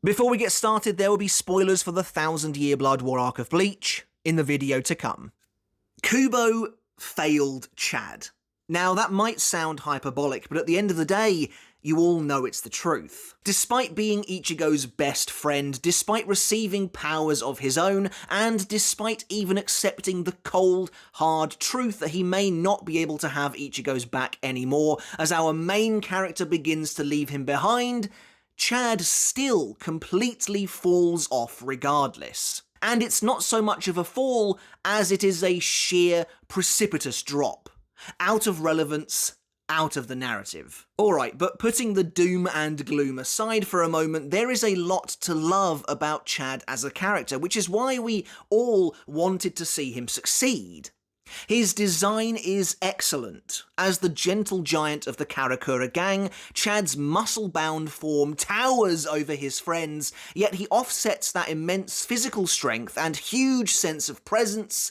Before we get started, there will be spoilers for the 1000-year Blood War arc of Bleach in the video to come. Kubo failed Chad. Now, that might sound hyperbolic, but at the end of the day, you all know it's the truth. Despite being Ichigo's best friend, despite receiving powers of his own, and despite even accepting the cold, hard truth that he may not be able to have Ichigo's back anymore, as our main character begins to leave him behind, Chad still completely falls off regardless. And it's not so much of a fall as it is a sheer, precipitous drop. Out of relevance, out of the narrative. Alright, but putting the doom and gloom aside for a moment, there is a lot to love about Chad as a character, which is why we all wanted to see him succeed. His design is excellent. As the gentle giant of the Karakura gang, Chad's muscle-bound form towers over his friends, yet he offsets that immense physical strength and huge sense of presence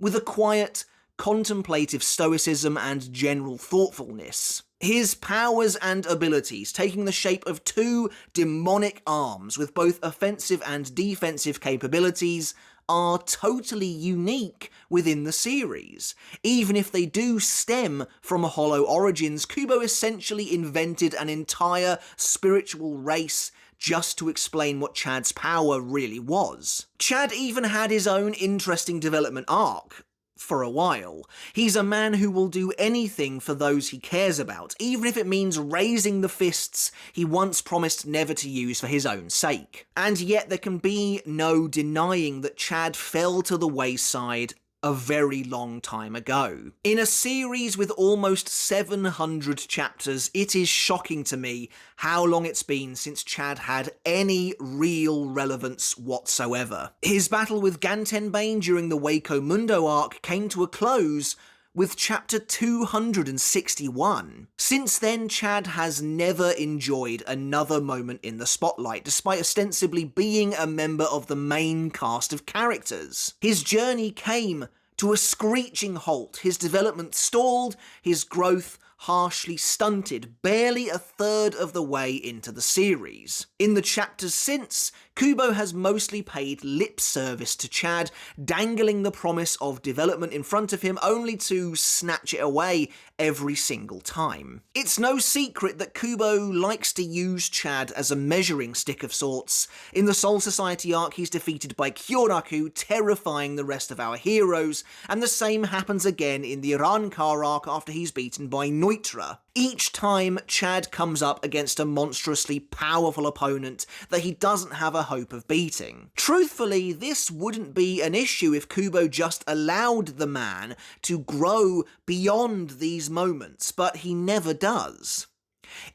with a quiet, contemplative stoicism and general thoughtfulness. His powers and abilities, taking the shape of two demonic arms with both offensive and defensive capabilities, are totally unique within the series. Even if they do stem from Hollow origins, Kubo essentially invented an entire spiritual race just to explain what Chad's power really was. Chad even had his own interesting development arc. For a while. He's a man who will do anything for those he cares about, even if it means raising the fists he once promised never to use for his own sake. And yet there can be no denying that Chad fell to the wayside a very long time ago. In a series with almost 700 chapters, it is shocking to me how long it's been since Chad had any real relevance whatsoever. His battle with Gantenbane during the Waco Mundo arc came to a close with chapter 261. Since then, Chad has never enjoyed another moment in the spotlight, despite ostensibly being a member of the main cast of characters. His journey came to a screeching halt, his development stalled, his growth harshly stunted, barely a third of the way into the series. In the chapters since, Kubo has mostly paid lip service to Chad, dangling the promise of development in front of him only to snatch it away every single time. It's no secret that Kubo likes to use Chad as a measuring stick of sorts. In the Soul Society arc, he's defeated by Kyoraku, terrifying the rest of our heroes, and the same happens again in the Arrancar arc after he's beaten by Neutra. Each time, Chad comes up against a monstrously powerful opponent that he doesn't have a hope of beating. Truthfully, this wouldn't be an issue if Kubo just allowed the man to grow beyond these moments, but he never does.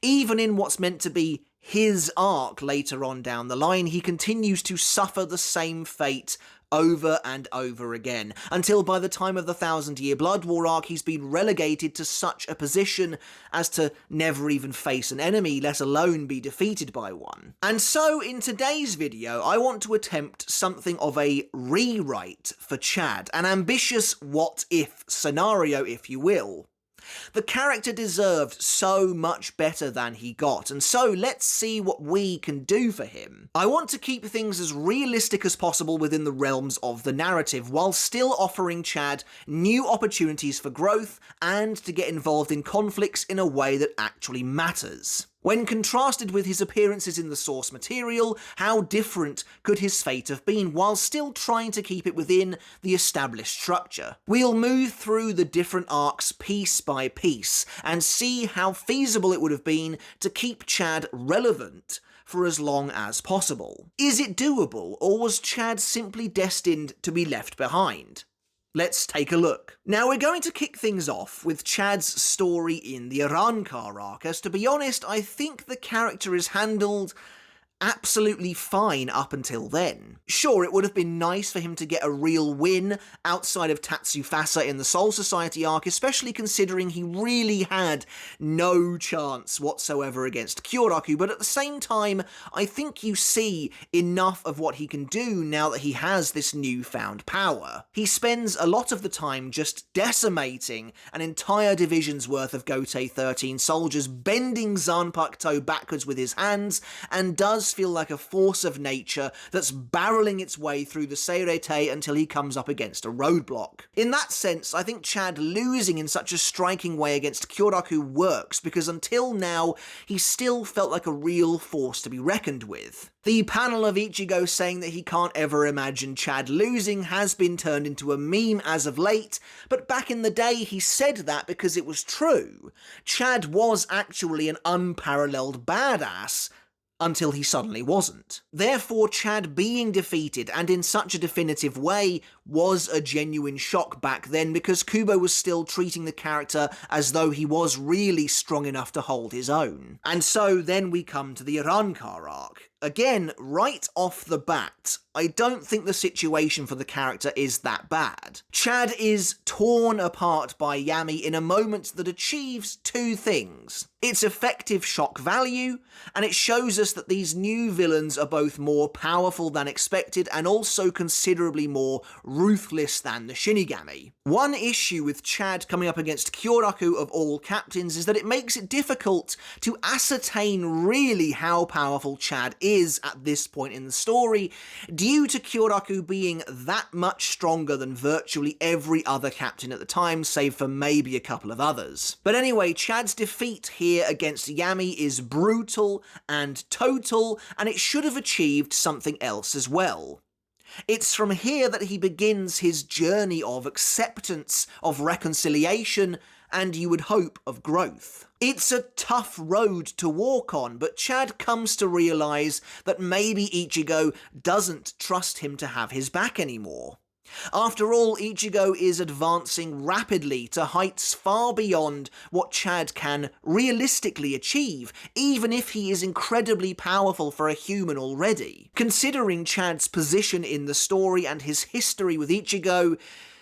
Even in what's meant to be his arc later on down the line, he continues to suffer the same fate over and over again, until by the time of the 1000-year Blood War arc he's been relegated to such a position as to never even face an enemy, let alone be defeated by one. And so, in today's video, I want to attempt something of a rewrite for Chad, an ambitious what-if scenario, if you will. The character deserved so much better than he got, and so let's see what we can do for him. I want to keep things as realistic as possible within the realms of the narrative, while still offering Chad new opportunities for growth and to get involved in conflicts in a way that actually matters. When contrasted with his appearances in the source material, how different could his fate have been, while still trying to keep it within the established structure? We'll move through the different arcs piece by piece, and see how feasible it would have been to keep Chad relevant for as long as possible. Is it doable, or was Chad simply destined to be left behind? Let's take a look. Now, we're going to kick things off with Chad's story in the Arrancar arc, as to be honest, I think the character is handled absolutely fine up until then. Sure, it would have been nice for him to get a real win outside of Tatsufasa in the Soul Society arc, especially considering he really had no chance whatsoever against Kyoraku, but at the same time, I think you see enough of what he can do now that he has this newfound power. He spends a lot of the time just decimating an entire division's worth of Gotei 13 soldiers, bending Zanpakuto backwards with his hands, and does does feel like a force of nature that's barreling its way through the Seirete until he comes up against a roadblock. In that sense, I think Chad losing in such a striking way against Kyoraku works, because until now, he still felt like a real force to be reckoned with. The panel of Ichigo saying that he can't ever imagine Chad losing has been turned into a meme as of late, but back in the day he said that because it was true. Chad was actually an unparalleled badass, until he suddenly wasn't. Therefore, Chad being defeated, and in such a definitive way, was a genuine shock back then, because Kubo was still treating the character as though he was really strong enough to hold his own. And so then we come to the Arrancar arc. Again, right off the bat, I don't think the situation for the character is that bad. Chad is torn apart by Yammy in a moment that achieves two things. Its effective shock value, and it shows us that these new villains are both more powerful than expected and also considerably more ruthless than the Shinigami. One issue with Chad coming up against Kyoraku of all captains is that it makes it difficult to ascertain really how powerful Chad is at this point in the story, due to Kyoraku being that much stronger than virtually every other captain at the time, save for maybe a couple of others. But anyway, Chad's defeat here against Yammy is brutal and total, and it should have achieved something else as well. It's from here that he begins his journey of acceptance, of reconciliation, and you would hope of growth. It's a tough road to walk on, but Chad comes to realise that maybe Ichigo doesn't trust him to have his back anymore. After all, Ichigo is advancing rapidly to heights far beyond what Chad can realistically achieve, even if he is incredibly powerful for a human already. Considering Chad's position in the story and his history with Ichigo,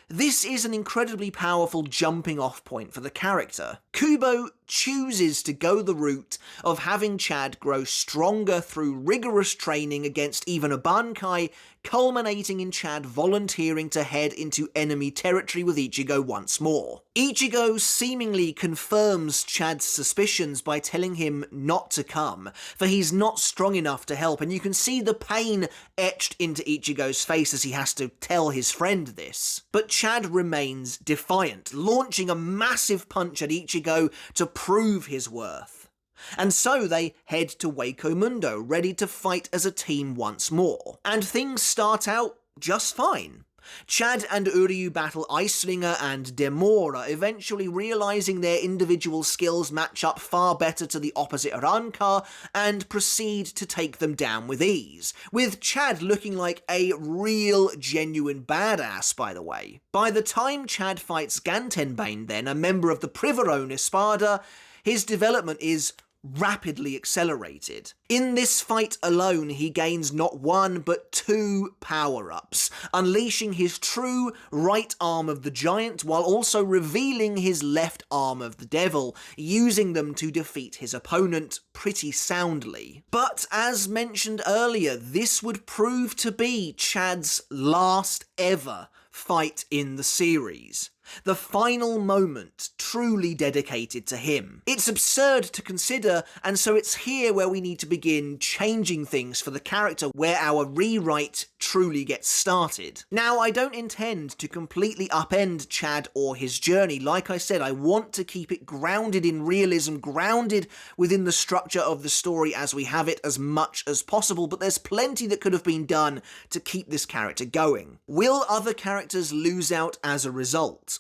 this is an incredibly powerful jumping off point for the character. Kubo chooses to go the route of having Chad grow stronger through rigorous training against even a bankai, culminating in Chad volunteering to head into enemy territory with Ichigo once more. Ichigo seemingly confirms Chad's suspicions by telling him not to come, for he's not strong enough to help, and you can see the pain etched into Ichigo's face as he has to tell his friend this. But Chad remains defiant, launching a massive punch at Ichigo to prove his worth. And so they head to Waco Mundo, ready to fight as a team once more. And things start out just fine. Chad and Uryu battle Icelinger and Demora, eventually realising their individual skills match up far better to the opposite Arrancar, and proceed to take them down with ease, with Chad looking like a real, genuine badass, by the way. By the time Chad fights Gantenbane then, a member of the Privarone Espada, his development is rapidly accelerated. In this fight alone, he gains not one but two power-ups, unleashing his true right arm of the giant while also revealing his left arm of the devil, using them to defeat his opponent pretty soundly. But as mentioned earlier, this would prove to be Chad's last ever fight in the series. The final moment truly dedicated to him. It's absurd to consider, and so it's here where we need to begin changing things for the character, where our rewrite truly gets started. Now, I don't intend to completely upend Chad or his journey. Like I said, I want to keep it grounded in realism, grounded within the structure of the story as we have it as much as possible, but there's plenty that could have been done to keep this character going. Will other characters lose out as a result?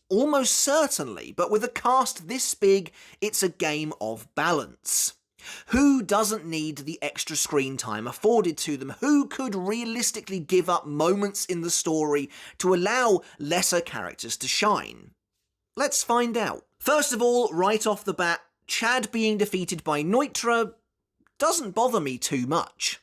Almost certainly, but with a cast this big, it's a game of balance. Who doesn't need the extra screen time afforded to them? Who could realistically give up moments in the story to allow lesser characters to shine? Let's find out. First of all, right off the bat, Chad being defeated by Neutra doesn't bother me too much.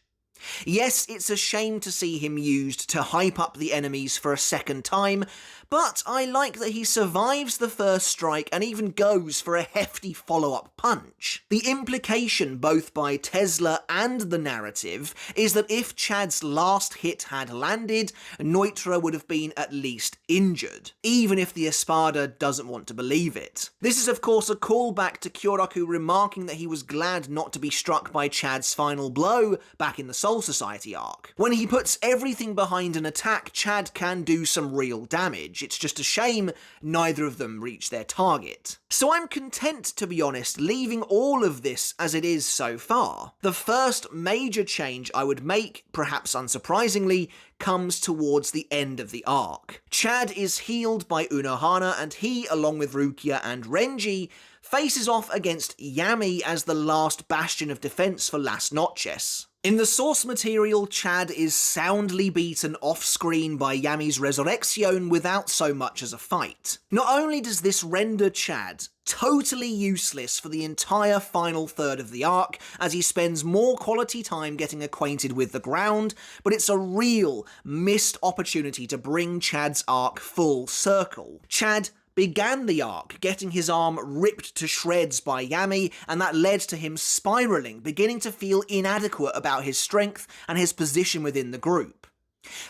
Yes, it's a shame to see him used to hype up the enemies for a second time, but I like that he survives the first strike and even goes for a hefty follow-up punch. The implication both by Tesla and the narrative is that if Chad's last hit had landed, Neutra would have been at least injured, even if the Espada doesn't want to believe it. This is of course a callback to Kyoraku remarking that he was glad not to be struck by Chad's final blow back in the Soul Society arc. When he puts everything behind an attack, Chad can do some real damage. It's just a shame neither of them reach their target. So I'm content, to be honest, leaving all of this as it is so far. The first major change I would make, perhaps unsurprisingly, comes towards the end of the arc. Chad is healed by Unohana, and he, along with Rukia and Renji, faces off against Yammy as the last bastion of defense for Las Noches. In the source material, Chad is soundly beaten off-screen by Yammy's Resurrection without so much as a fight. Not only does this render Chad totally useless for the entire final third of the arc, as he spends more quality time getting acquainted with the ground, but it's a real missed opportunity to bring Chad's arc full circle. Chad began the arc getting his arm ripped to shreds by Yammy, and that led to him spiraling, beginning to feel inadequate about his strength and his position within the group.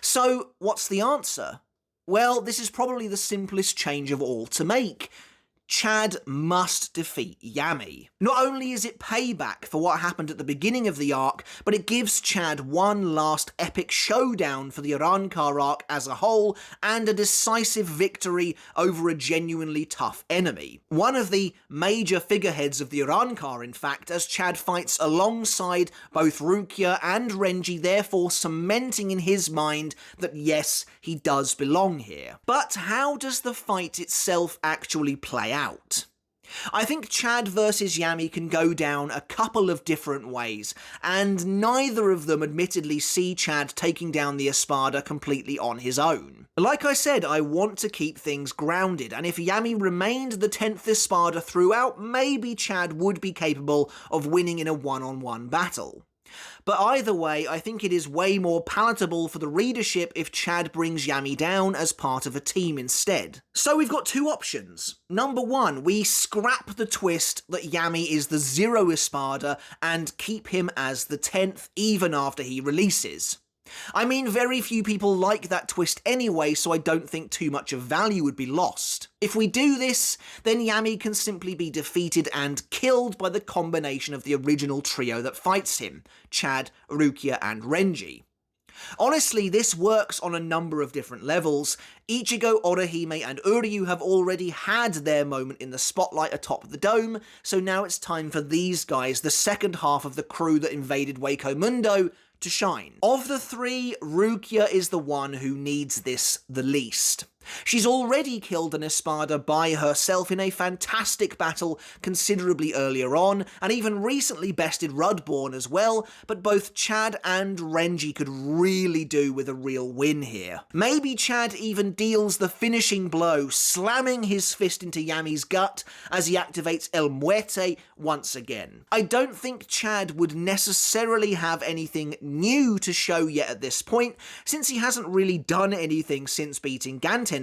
So, what's the answer? Well, this is probably the simplest change of all to make. Chad must defeat Yammy. Not only is it payback for what happened at the beginning of the arc, but it gives Chad one last epic showdown for the Arrancar arc as a whole, and a decisive victory over a genuinely tough enemy. One of the major figureheads of the Arrancar, in fact, as Chad fights alongside both Rukia and Renji, therefore cementing in his mind that yes, he does belong here. But how does the fight itself actually play out? I think Chad versus Yammy can go down a couple of different ways, and neither of them admittedly see Chad taking down the Espada completely on his own. Like I said, I want to keep things grounded, and if Yammy remained the 10th Espada throughout, maybe Chad would be capable of winning in a one-on-one battle. But either way, I think it is way more palatable for the readership if Chad brings Yammy down as part of a team instead. So we've got two options. Number one, we scrap the twist that Yammy is the Zero Espada and keep him as the 10th even after he releases. I mean, very few people like that twist anyway, so I don't think too much of value would be lost. If we do this, then Yammy can simply be defeated and killed by the combination of the original trio that fights him, Chad, Rukia and Renji. Honestly, this works on a number of different levels. Ichigo, Orihime and Uryu have already had their moment in the spotlight atop the dome, so now it's time for these guys, the second half of the crew that invaded Waco Mundo, to shine. Of the three, Rukia is the one who needs this the least. She's already killed an Espada by herself in a fantastic battle considerably earlier on, and even recently bested Rudborn as well, but both Chad and Renji could really do with a real win here. Maybe Chad even deals the finishing blow, slamming his fist into Yammy's gut as he activates El Muerte once again. I don't think Chad would necessarily have anything new to show yet at this point, since he hasn't really done anything since beating Gantenbane,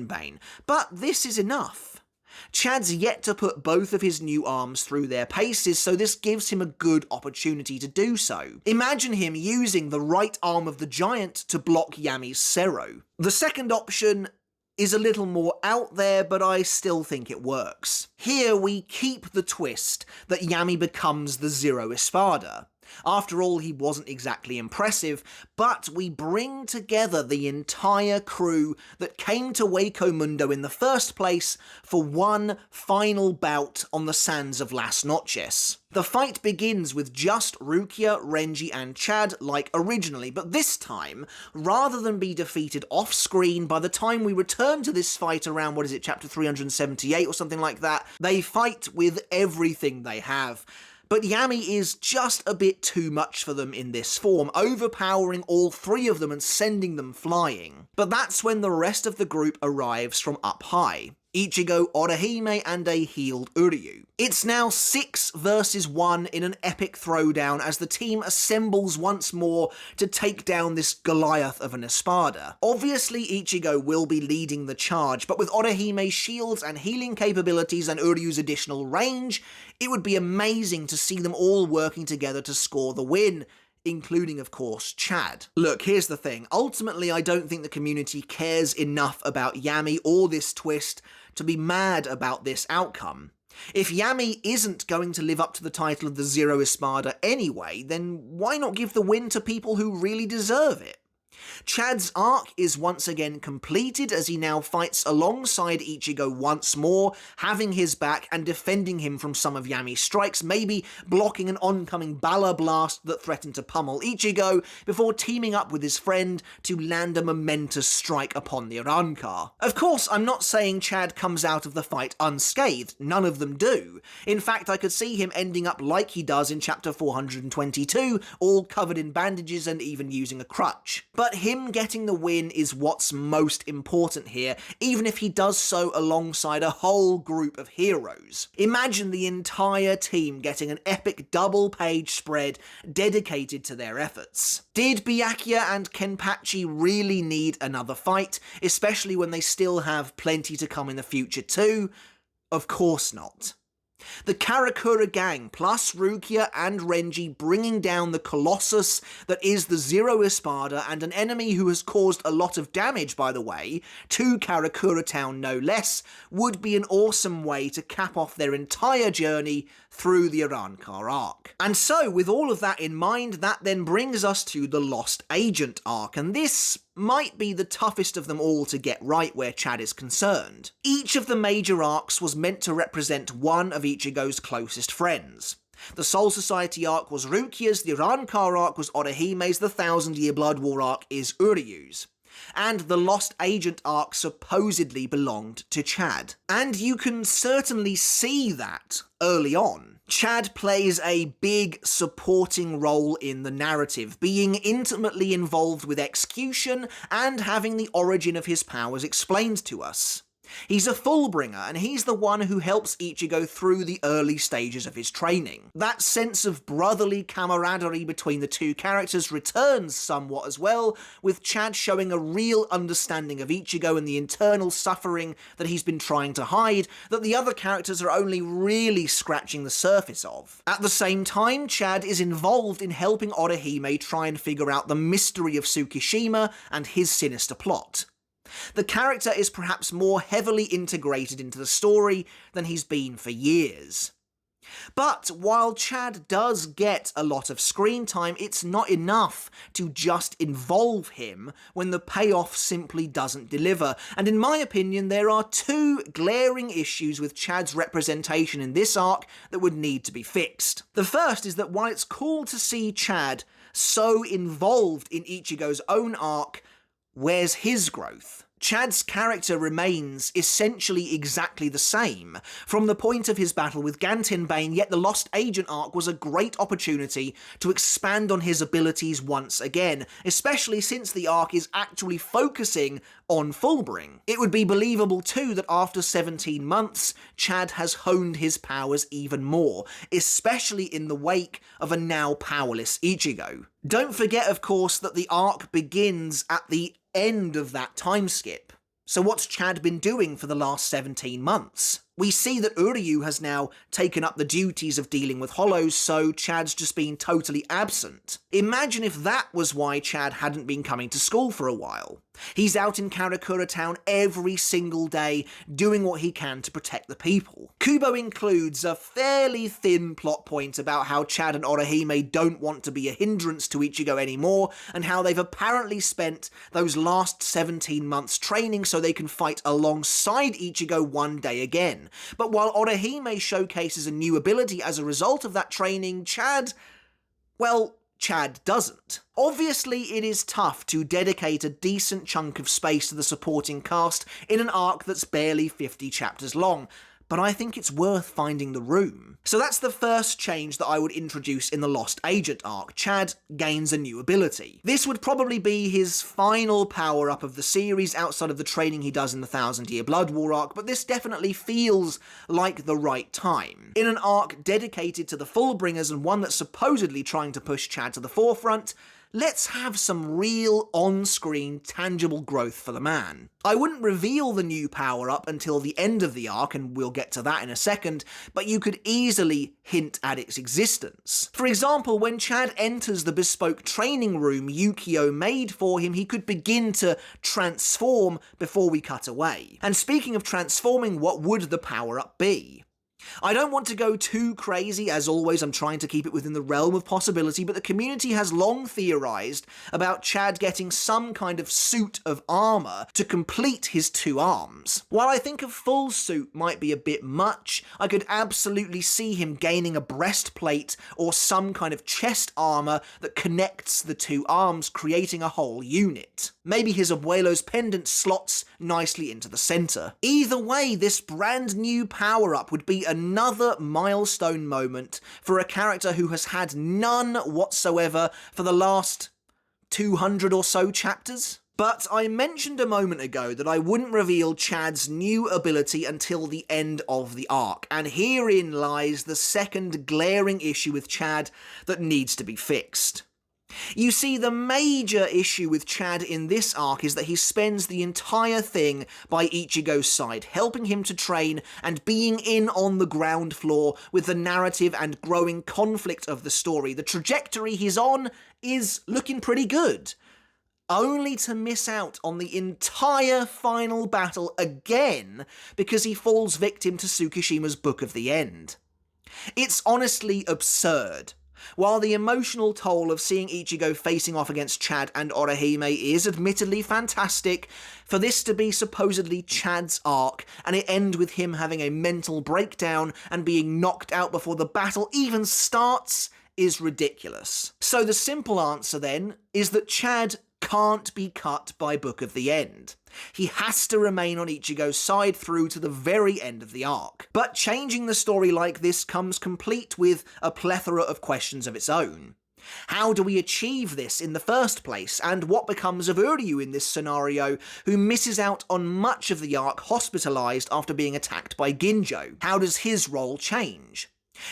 but this is enough. Chad's yet to put both of his new arms through their paces, so this gives him a good opportunity to do so. Imagine him using the right arm of the giant to block Yammy's Sero. The second option is a little more out there, but I still think it works. Here we keep the twist that Yammy becomes the Zero Espada. After all, he wasn't exactly impressive, but we bring together the entire crew that came to Waco Mundo in the first place for one final bout on the sands of Las Noches. The fight begins with just Rukia, Renji and Chad like originally, but this time, rather than be defeated off-screen, by the time we return to this fight around, chapter 378 or something like that, they fight with everything they have. But Yammy is just a bit too much for them in this form, overpowering all three of them and sending them flying. But that's when the rest of the group arrives from up high. Ichigo, Orihime, and a healed Uryu. It's now 6 versus 1 in an epic throwdown as the team assembles once more to take down this Goliath of an Espada. Obviously Ichigo will be leading the charge, but with Orihime's shields and healing capabilities and Uryu's additional range, it would be amazing to see them all working together to score the win, including, of course, Chad. Look, here's the thing. Ultimately, I don't think the community cares enough about Yammy or this twist to be mad about this outcome. If Yammy isn't going to live up to the title of the Zero Espada anyway, then why not give the win to people who really deserve it? Chad's arc is once again completed as he now fights alongside Ichigo once more, having his back and defending him from some of Yammy's strikes, maybe blocking an oncoming Bala blast that threatened to pummel Ichigo, before teaming up with his friend to land a momentous strike upon the Arrancar. Of course, I'm not saying Chad comes out of the fight unscathed, none of them do. In fact, I could see him ending up like he does in chapter 422, all covered in bandages and even using a crutch. But him getting the win is what's most important here, even if he does so alongside a whole group of heroes. Imagine the entire team getting an epic double-page spread dedicated to their efforts. Did Byakuya and Kenpachi really need another fight, especially when they still have plenty to come in the future too? Of course not. The Karakura gang, plus Rukia and Renji bringing down the Colossus that is the Zero Espada, and an enemy who has caused a lot of damage, by the way, to Karakura Town no less, would be an awesome way to cap off their entire journey through the Arrancar Arc. And so, with all of that in mind, that then brings us to the Lost Agent arc, and this might be the toughest of them all to get right where Chad is concerned. Each of the major arcs was meant to represent one of Ichigo's closest friends. The Soul Society arc was Rukia's, the Arrancar arc was Orihime's, the Thousand Year Blood War arc is Uryu's. And the Lost Agent arc supposedly belonged to Chad. And you can certainly see that early on. Chad plays a big supporting role in the narrative, being intimately involved with execution and having the origin of his powers explained to us. He's a Fullbringer, and he's the one who helps Ichigo through the early stages of his training. That sense of brotherly camaraderie between the two characters returns somewhat as well, with Chad showing a real understanding of Ichigo and the internal suffering that he's been trying to hide, that the other characters are only really scratching the surface of. At the same time, Chad is involved in helping Orihime try and figure out the mystery of Tsukishima and his sinister plot. The character is perhaps more heavily integrated into the story than he's been for years. But while Chad does get a lot of screen time, it's not enough to just involve him when the payoff simply doesn't deliver. And in my opinion, there are two glaring issues with Chad's representation in this arc that would need to be fixed. The first is that while it's cool to see Chad so involved in Ichigo's own arc, where's his growth? Chad's character remains essentially exactly the same from the point of his battle with Gantenbane, yet the Lost Agent arc was a great opportunity to expand on his abilities once again, especially since the arc is actually focusing on Fullbring. It would be believable too that after 17 months, Chad has honed his powers even more, especially in the wake of a now powerless Ichigo. Don't forget, of course, that the arc begins at the end of that time skip. So what's Chad been doing for the last 17 months? We see that Uryu has now taken up the duties of dealing with Hollows, so Chad's just been totally absent. Imagine if that was why Chad hadn't been coming to school for a while. He's out in Karakura Town every single day, doing what he can to protect the people. Kubo includes a fairly thin plot point about how Chad and Orihime don't want to be a hindrance to Ichigo anymore, and how they've apparently spent those last 17 months training so they can fight alongside Ichigo one day again. But while Orihime showcases a new ability as a result of that training, Chad doesn't. Obviously, it is tough to dedicate a decent chunk of space to the supporting cast in an arc that's barely 50 chapters long, but I think it's worth finding the room. So that's the first change that I would introduce in the Lost Agent arc. Chad gains a new ability. This would probably be his final power-up of the series outside of the training he does in the 1000-Year Blood War arc, but this definitely feels like the right time. In an arc dedicated to the Fullbringers and one that's supposedly trying to push Chad to the forefront, let's have some real on-screen tangible growth for the man. I wouldn't reveal the new power-up until the end of the arc, and we'll get to that in a second, but you could easily hint at its existence. For example, when Chad enters the bespoke training room Yukio made for him, he could begin to transform before we cut away. And speaking of transforming, what would the power-up be? I don't want to go too crazy, as always I'm trying to keep it within the realm of possibility, but the community has long theorised about Chad getting some kind of suit of armour to complete his two arms. While I think a full suit might be a bit much, I could absolutely see him gaining a breastplate or some kind of chest armour that connects the two arms, creating a whole unit. Maybe his abuelo's pendant slots nicely into the centre. Either way, this brand new power-up would be another milestone moment for a character who has had none whatsoever for the last 200 or so chapters. But I mentioned a moment ago that I wouldn't reveal Chad's new ability until the end of the arc, and herein lies the second glaring issue with Chad that needs to be fixed. You see, the major issue with Chad in this arc is that he spends the entire thing by Ichigo's side, helping him to train and being in on the ground floor with the narrative and growing conflict of the story. The trajectory he's on is looking pretty good, only to miss out on the entire final battle again because he falls victim to Tsukishima's Book of the End. It's honestly absurd. While the emotional toll of seeing Ichigo facing off against Chad and Orihime is admittedly fantastic, for this to be supposedly Chad's arc and it end with him having a mental breakdown and being knocked out before the battle even starts is ridiculous. So the simple answer then is that Chad can't be cut by Book of the End. He has to remain on Ichigo's side through to the very end of the arc. But changing the story like this comes complete with a plethora of questions of its own. How do we achieve this in the first place, and what becomes of Uryu in this scenario, who misses out on much of the arc hospitalised after being attacked by Ginjo? How does his role change?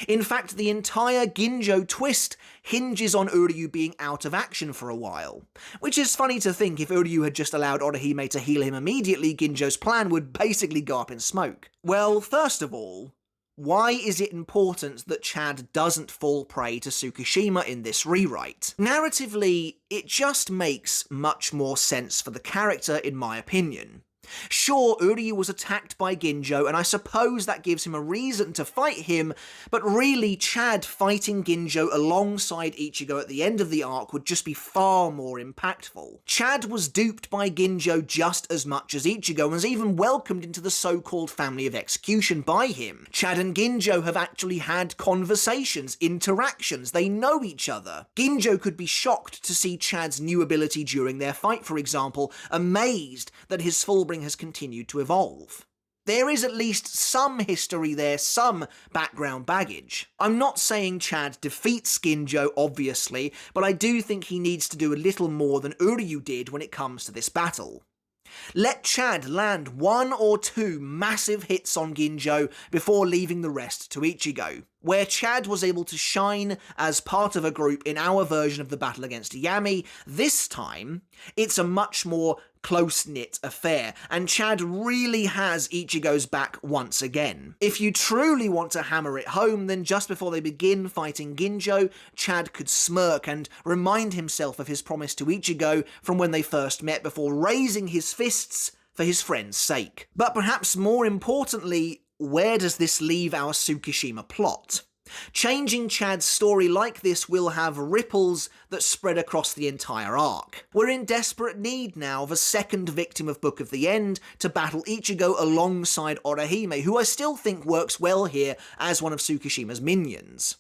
In fact, the entire Ginjo twist hinges on Uryu being out of action for a while. Which is funny to think if Uryu had just allowed Orihime to heal him immediately, Ginjo's plan would basically go up in smoke. Well, first of all, why is it important that Chad doesn't fall prey to Tsukishima in this rewrite? Narratively, it just makes much more sense for the character, in my opinion. Sure, Uryu was attacked by Ginjo, and I suppose that gives him a reason to fight him, but really Chad fighting Ginjo alongside Ichigo at the end of the arc would just be far more impactful. Chad was duped by Ginjo just as much as Ichigo, and was even welcomed into the so-called family of execution by him. Chad and Ginjo have actually had conversations, interactions, they know each other. Ginjo could be shocked to see Chad's new ability during their fight, for example, amazed that his Fullbringer has continued to evolve. There is at least some history there, some background baggage. I'm not saying Chad defeats Ginjo, obviously, but I do think he needs to do a little more than Uryu did when it comes to this battle. Let Chad land one or two massive hits on Ginjo before leaving the rest to Ichigo. Where Chad was able to shine as part of a group in our version of the battle against Yammy, this time it's a much more close-knit affair, and Chad really has Ichigo's back once again. If you truly want to hammer it home, then just before they begin fighting Ginjo, Chad could smirk and remind himself of his promise to Ichigo from when they first met before raising his fists for his friend's sake. But perhaps more importantly, where does this leave our Tsukishima plot? Changing Chad's story like this will have ripples that spread across the entire arc. We're in desperate need now of a second victim of Book of the End to battle Ichigo alongside Orihime, who I still think works well here as one of Tsukishima's minions.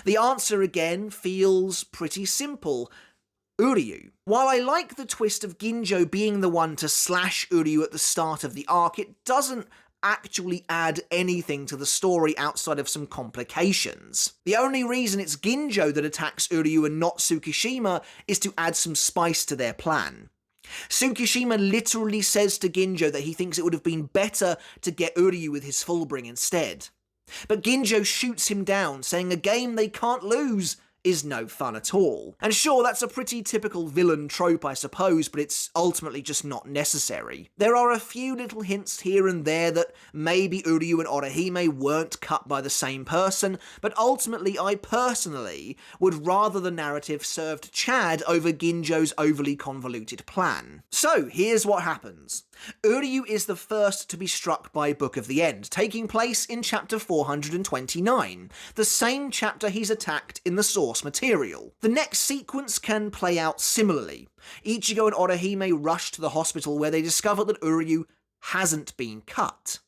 The answer again feels pretty simple. Uryu. While I like the twist of Ginjo being the one to slash Uryu at the start of the arc, it doesn't actually add anything to the story outside of some complications. The only reason it's Ginjo that attacks Uryu and not Tsukishima is to add some spice to their plan. Tsukishima literally says to Ginjo that he thinks it would have been better to get Uryu with his fullbring instead. But Ginjo shoots him down, saying a game they can't lose is no fun at all. And sure, that's a pretty typical villain trope, I suppose, but it's ultimately just not necessary. There are a few little hints here and there that maybe Uryu and Orihime weren't cut by the same person, but ultimately I personally would rather the narrative served Chad over Ginjo's overly convoluted plan. So, here's what happens. Uryu is the first to be struck by Book of the End, taking place in chapter 429, the same chapter he's attacked in the source material. The next sequence can play out similarly. Ichigo and Orihime rush to the hospital where they discover that Uryu hasn't been cut.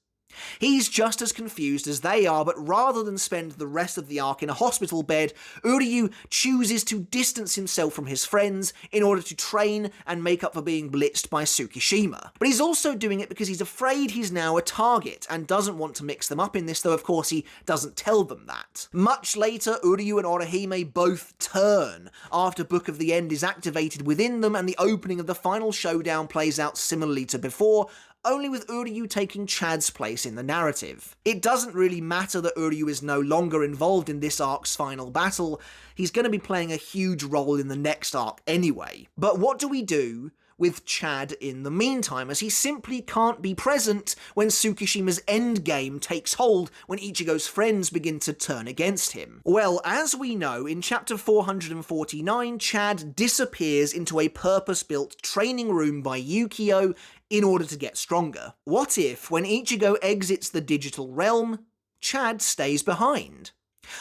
He's just as confused as they are, but rather than spend the rest of the arc in a hospital bed, Uryu chooses to distance himself from his friends in order to train and make up for being blitzed by Tsukishima. But he's also doing it because he's afraid he's now a target and doesn't want to mix them up in this, though of course he doesn't tell them that. Much later, Uryu and Orihime both turn after Book of the End is activated within them, and the opening of the final showdown plays out similarly to before, only with Uryu taking Chad's place in the narrative. It doesn't really matter that Uryu is no longer involved in this arc's final battle, he's going to be playing a huge role in the next arc anyway. But what do we do with Chad in the meantime, as he simply can't be present when Tsukishima's endgame takes hold when Ichigo's friends begin to turn against him? Well, as we know, in chapter 449, Chad disappears into a purpose-built training room by Yukio in order to get stronger. What if, when Ichigo exits the digital realm, Chad stays behind?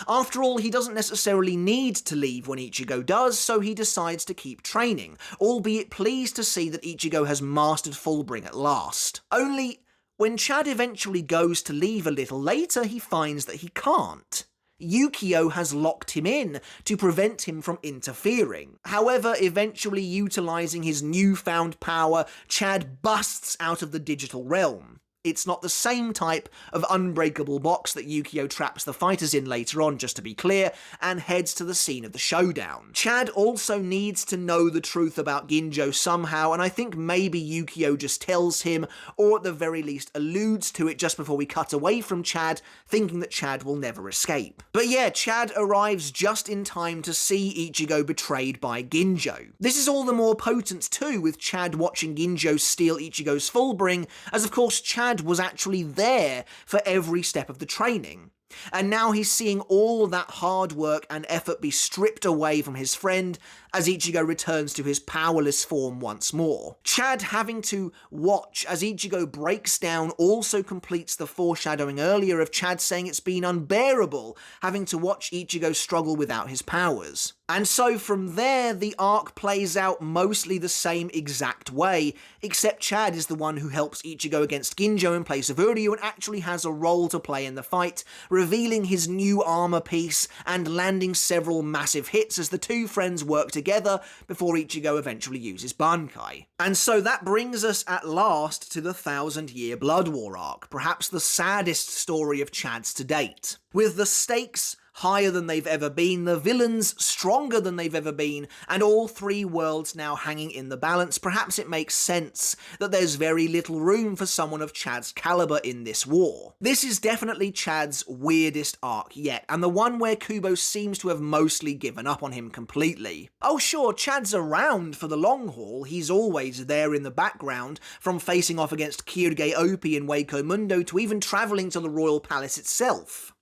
After all, he doesn't necessarily need to leave when Ichigo does, so he decides to keep training, albeit pleased to see that Ichigo has mastered Fullbring at last. Only, when Chad eventually goes to leave a little later, he finds that he can't. Yukio has locked him in to prevent him from interfering. However, eventually utilising his newfound power, Chad busts out of the digital realm. It's not the same type of unbreakable box that Yukio traps the fighters in later on, just to be clear, and heads to the scene of the showdown. Chad also needs to know the truth about Ginjo somehow, and I think maybe Yukio just tells him, or at the very least alludes to it just before we cut away from Chad, thinking that Chad will never escape. But yeah, Chad arrives just in time to see Ichigo betrayed by Ginjo. This is all the more potent too, with Chad watching Ginjo steal Ichigo's Fullbring, as of course Chad was actually there for every step of the training. And now he's seeing all that hard work and effort be stripped away from his friend as Ichigo returns to his powerless form once more. Chad having to watch as Ichigo breaks down also completes the foreshadowing earlier of Chad saying it's been unbearable having to watch Ichigo struggle without his powers. And so from there, the arc plays out mostly the same exact way, except Chad is the one who helps Ichigo against Ginjo in place of Uryu and actually has a role to play in the fight, revealing his new armor piece and landing several massive hits as the two friends work together before Ichigo eventually uses bankai. And so that brings us at last to the 1,000-Year Blood War arc, perhaps the saddest story of Chad's to date. With the stakes higher than they've ever been, the villains stronger than they've ever been, and all three worlds now hanging in the balance, perhaps it makes sense that there's very little room for someone of Chad's caliber in this war. This is definitely Chad's weirdest arc yet, and the one where Kubo seems to have mostly given up on him completely. Oh sure, Chad's around for the long haul, he's always there in the background, from facing off against Kyuge Opi in Waco Mundo to even travelling to the Royal Palace itself.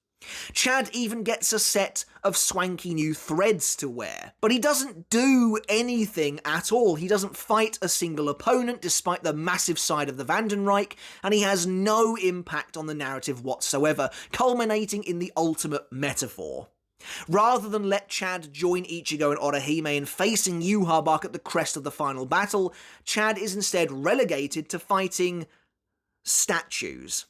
Chad even gets a set of swanky new threads to wear, but he doesn't do anything at all. He doesn't fight a single opponent despite the massive side of the Vandenreich, and he has no impact on the narrative whatsoever, culminating in the ultimate metaphor. Rather than let Chad join Ichigo and Orihime in facing Yhwach at the crest of the final battle, Chad is instead relegated to fighting statues.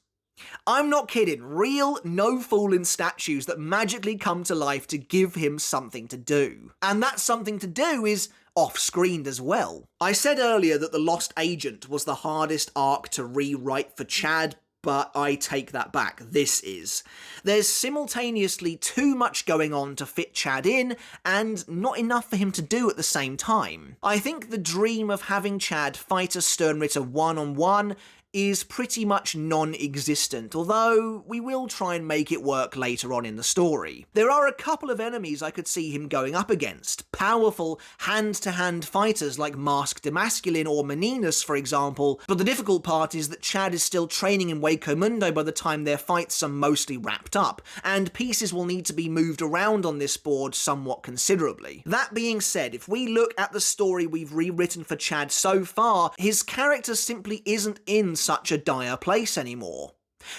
I'm not kidding, real, no-fooling statues that magically come to life to give him something to do. And that something to do is off-screen as well. I said earlier that The Lost Agent was the hardest arc to rewrite for Chad, but I take that back, this is. There's simultaneously too much going on to fit Chad in, and not enough for him to do at the same time. I think the dream of having Chad fight a Sternritter one-on-one is pretty much non-existent, although we will try and make it work later on in the story. There are a couple of enemies I could see him going up against, powerful hand-to-hand fighters like Mask Demasculine or Meninas, for example, but the difficult part is that Chad is still training in Hueco Mundo by the time their fights are mostly wrapped up, and pieces will need to be moved around on this board somewhat considerably. That being said, if we look at the story we've rewritten for Chad so far, his character simply isn't in such a dire place anymore.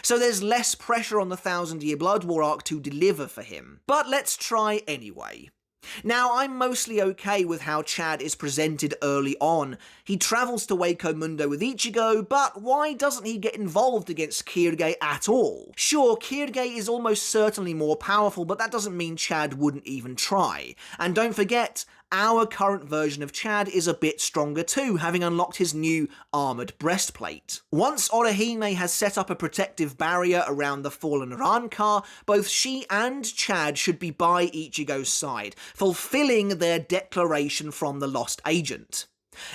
So there's less pressure on the 1000-Year Blood War arc to deliver for him. But let's try anyway. Now, I'm mostly okay with how Chad is presented early on. He travels to Hueco Mundo with Ichigo, but why doesn't he get involved against Kirige at all? Sure, Kirige is almost certainly more powerful, but that doesn't mean Chad wouldn't even try. And don't forget, our current version of Chad is a bit stronger too, having unlocked his new armoured breastplate. Once Orihime has set up a protective barrier around the fallen Arrancar, both she and Chad should be by Ichigo's side, fulfilling their declaration from the lost agent.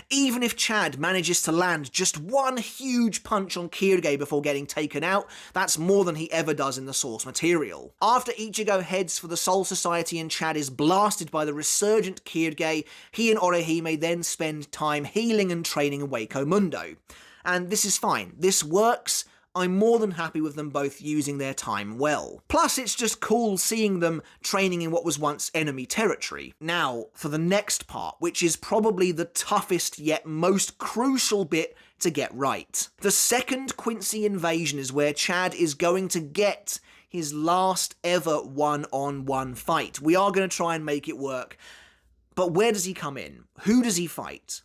Even if Chad manages to land just one huge punch on Kirige before getting taken out, that's more than he ever does in the source material. After Ichigo heads for the Soul Society and Chad is blasted by the resurgent Kirige, he and Orihime then spend time healing and training in Hueco Mundo. And this is fine. This works. I'm more than happy with them both using their time well. Plus, it's just cool seeing them training in what was once enemy territory. Now, for the next part, which is probably the toughest yet most crucial bit to get right. The second Quincy invasion is where Chad is going to get his last ever one-on-one fight. We are going to try and make it work. But where does he come in? Who does he fight?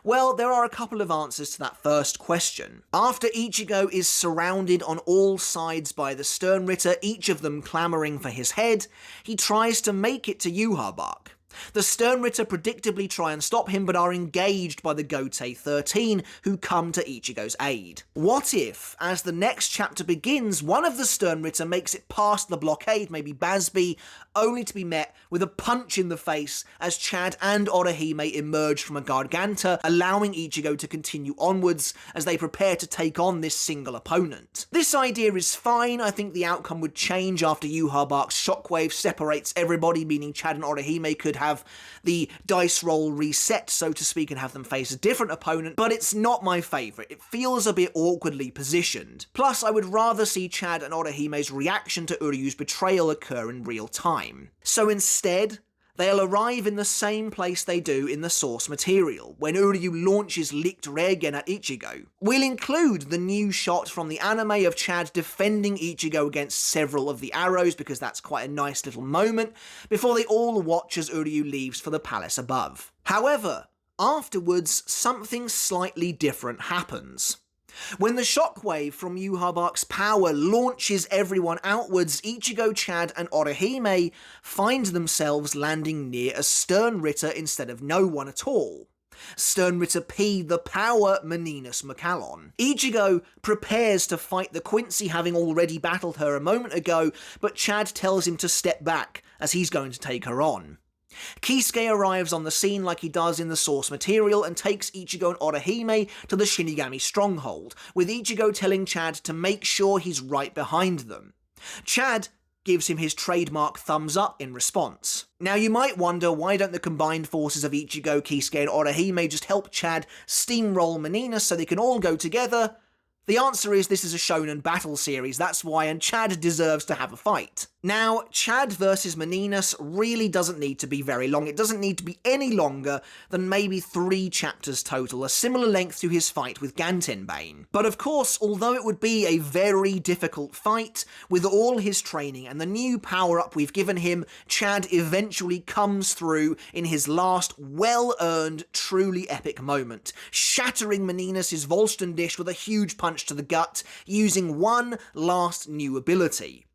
Well, there are a couple of answers to that first question. After Ichigo is surrounded on all sides by the Sternritter, each of them clamouring for his head, he tries to make it to Yhwach. The Sternritter predictably try and stop him, but are engaged by the Gotei 13, who come to Ichigo's aid. What if, as the next chapter begins, one of the Sternritter makes it past the blockade, maybe Basby, only to be met with a punch in the face as Chad and Orihime emerge from a Garganta, allowing Ichigo to continue onwards as they prepare to take on this single opponent. This idea is fine. I think the outcome would change after Yhwach's shockwave separates everybody, meaning Chad and Orihime could have the dice roll reset, so to speak, and have them face a different opponent, but it's not my favourite. It feels a bit awkwardly positioned. Plus, I would rather see Chad and Orihime's reaction to Uryu's betrayal occur in real time. So instead, they'll arrive in the same place they do in the source material, when Uryu launches Licht Regen at Ichigo. We'll include the new shot from the anime of Chad defending Ichigo against several of the arrows, because that's quite a nice little moment, before they all watch as Uryu leaves for the palace above. However, afterwards, something slightly different happens. When the shockwave from Yhwach's power launches everyone outwards, Ichigo, Chad and Orihime find themselves landing near a Sternritter instead of no one at all. Sternritter P, the power Meninas Macallon. Ichigo prepares to fight the Quincy, having already battled her a moment ago, but Chad tells him to step back as he's going to take her on. Kisuke arrives on the scene like he does in the source material and takes Ichigo and Orihime to the Shinigami stronghold, with Ichigo telling Chad to make sure he's right behind them. Chad gives him his trademark thumbs up in response. Now you might wonder, why don't the combined forces of Ichigo, Kisuke and Orihime just help Chad steamroll Meninas so they can all go together? The answer is this is a shonen battle series, that's why, and Chad deserves to have a fight. Now, Chad versus Meninas really doesn't need to be very long. It doesn't need to be any longer than maybe 3 chapters total, a similar length to his fight with Gantenbane. But of course, although it would be a very difficult fight, with all his training and the new power-up we've given him, Chad eventually comes through in his last well-earned, truly epic moment, shattering Meninas' Volston dish with a huge punch to the gut, using one last new ability.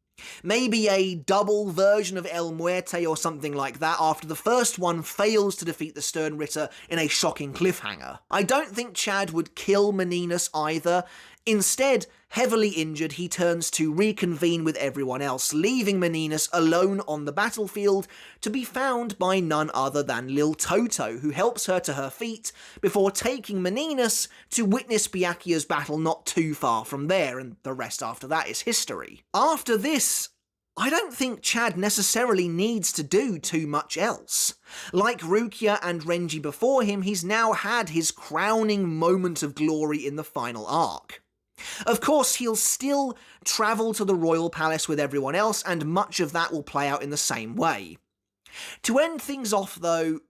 Maybe a double version of El Muerte or something like that after the first one fails to defeat the Sternritter in a shocking cliffhanger. I don't think Chad would kill Meninas either. Instead, heavily injured, he turns to reconvene with everyone else, leaving Meninas alone on the battlefield to be found by none other than Lil Toto, who helps her to her feet before taking Meninas to witness Byakuya's battle not too far from there, and the rest after that is history. After this, I don't think Chad necessarily needs to do too much else. Like Rukia and Renji before him, he's now had his crowning moment of glory in the final arc. Of course, he'll still travel to the royal palace with everyone else, and much of that will play out in the same way. To end things off, though,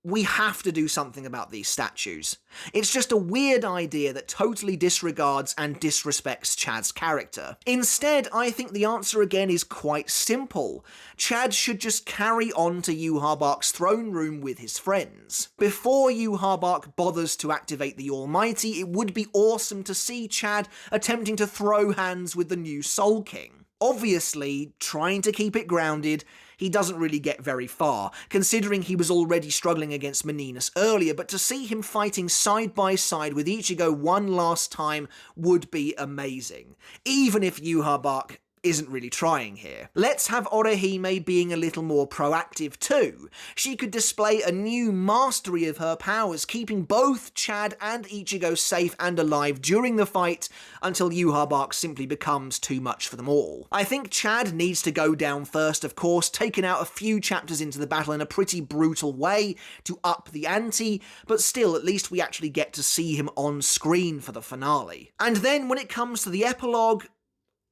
we have to do something about these statues. It's just a weird idea that totally disregards and disrespects Chad's character. Instead, I think the answer again is quite simple. Chad should just carry on to Yhwach throne room with his friends. Before Yhwach bothers to activate the Almighty, it would be awesome to see Chad attempting to throw hands with the new Soul King. Obviously, trying to keep it grounded, he doesn't really get very far, considering he was already struggling against Meninas earlier, but to see him fighting side by side with Ichigo one last time would be amazing, even if Yhwach isn't really trying here. Let's have Orihime being a little more proactive too. She could display a new mastery of her powers, keeping both Chad and Ichigo safe and alive during the fight until Yhwach simply becomes too much for them all. I think Chad needs to go down first, of course, taking out a few chapters into the battle in a pretty brutal way to up the ante, but still, at least we actually get to see him on screen for the finale. And then when it comes to the epilogue,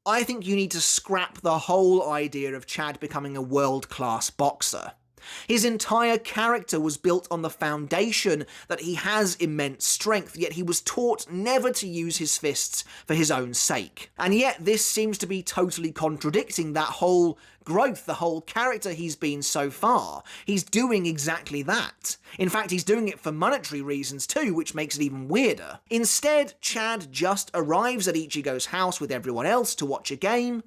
I think you need to scrap the whole idea of Chad becoming a world-class boxer. His entire character was built on the foundation that he has immense strength, yet he was taught never to use his fists for his own sake. And yet this seems to be totally contradicting that whole growth, the whole character he's been so far. He's doing exactly that. In fact, he's doing it for monetary reasons too, which makes it even weirder. Instead, Chad just arrives at Ichigo's house with everyone else to watch a game,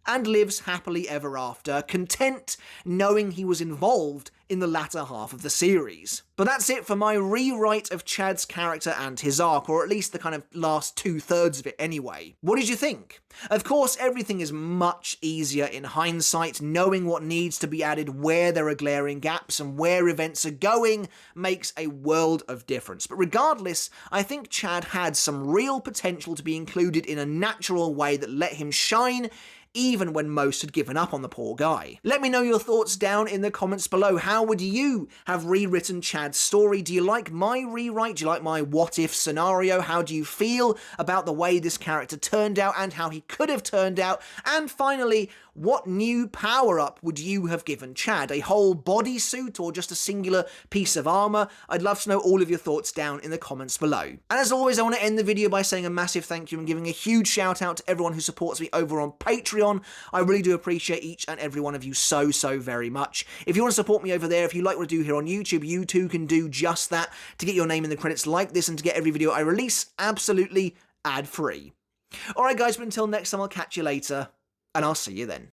and lives happily ever after, content knowing he was involved in the latter half of the series. But that's it for my rewrite of Chad's character and his arc, or at least the kind of last 2/3 of it anyway. What did you think? Of course, everything is much easier in hindsight. Knowing what needs to be added, where there are glaring gaps, and where events are going makes a world of difference. But regardless, I think Chad had some real potential to be included in a natural way that let him shine, even when most had given up on the poor guy. Let me know your thoughts down in the comments below. How would you have rewritten Chad's story? Do you like my rewrite? Do you like my what-if scenario? How do you feel about the way this character turned out and how he could have turned out? And finally, what new power-up would you have given Chad? A whole bodysuit or just a singular piece of armor? I'd love to know all of your thoughts down in the comments below. And as always, I want to end the video by saying a massive thank you and giving a huge shout out to everyone who supports me over on Patreon. I really do appreciate each and every one of you so very much. If you want to support me over there, if you like what I do here on YouTube, you too can do just that to get your name in the credits like this and to get every video I release absolutely ad-free. Alright guys, but until next time, I'll catch you later, and I'll see you then.